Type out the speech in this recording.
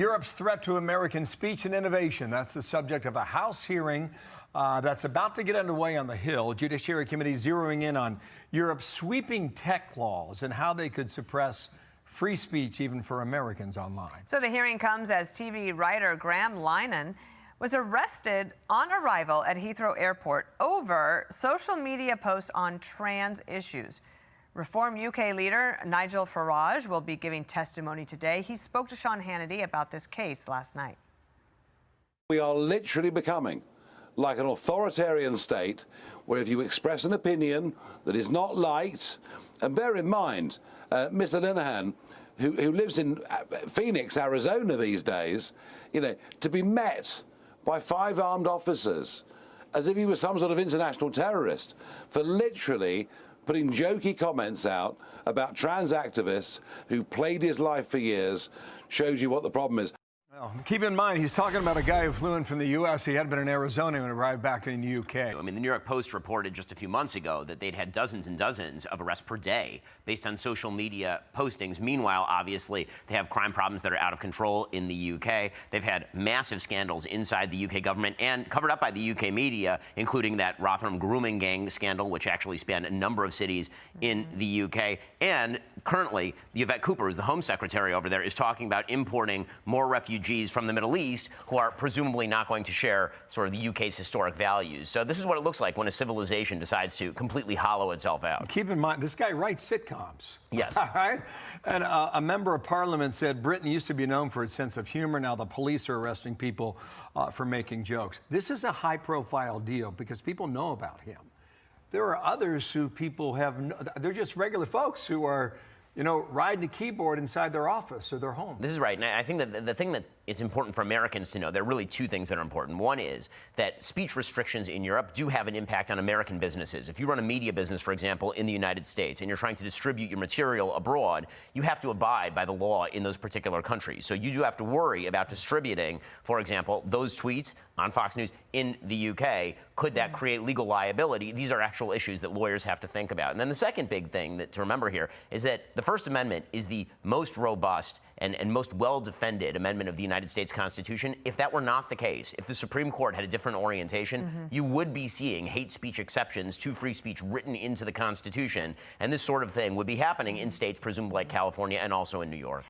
Europe's threat to American speech and innovation. That's the subject of a House hearing that's about to get underway on the Hill. Judiciary Committee zeroing in on Europe's sweeping tech laws and how they could suppress free speech even for Americans online. So the hearing comes as TV writer Graham Linehan was arrested on arrival at Heathrow Airport over social media posts on trans issues. Reform UK leader Nigel Farage will be giving testimony today. He spoke to Sean Hannity about this case last night. We are literally becoming like an authoritarian state where if you express an opinion that is not liked, and bear in mind, Mr. Linehan, who lives in Phoenix, Arizona these days, to be met by 5 armed officers as if he was some sort of international terrorist for literally putting jokey comments out about trans activists who played his life for years shows you what the problem is. Well, keep in mind, he's talking about a guy who flew in from the U.S. He had been in Arizona and arrived back in the U.K. I mean, the New York Post reported just a few months ago that they'd had dozens and dozens of arrests per day based on social media postings. Meanwhile, obviously, they have crime problems that are out of control in the U.K. They've had massive scandals inside the U.K. government and covered up by the U.K. media, including that Rotherham grooming gang scandal, which actually spanned a number of cities in the U.K. And currently, Yvette Cooper, who's the Home Secretary over there, is talking about importing more refugees from the Middle East who are presumably not going to share sort of the UK's historic values. So this is what it looks like when a civilization decides to completely hollow itself out. Keep in mind, this guy writes sitcoms. Yes. All right? And a member of parliament said Britain used to be known for its sense of humor. Now the police are arresting people for making jokes. This is a high-profile deal because people know about him. There are others who people have, they're just regular folks who are, riding a keyboard inside their office or their home. This is right. And I think that the thing that is important for Americans to know, there are really 2 things that are important. One is that speech restrictions in Europe do have an impact on American businesses. If you run a media business, for example, in the United States, and you're trying to distribute your material abroad, you have to abide by the law in those particular countries. So you do have to worry about distributing, for example, those tweets on Fox News in the UK. Could that create legal liability? These are actual issues that lawyers have to think about. And then the second big thing to remember here is that the First Amendment is the most robust and most well-defended amendment of the United States Constitution. If that were not the case, if the Supreme Court had a different orientation, you would be seeing hate speech exceptions to free speech written into the Constitution, and this sort of thing would be happening in states presumably like California and also in New York.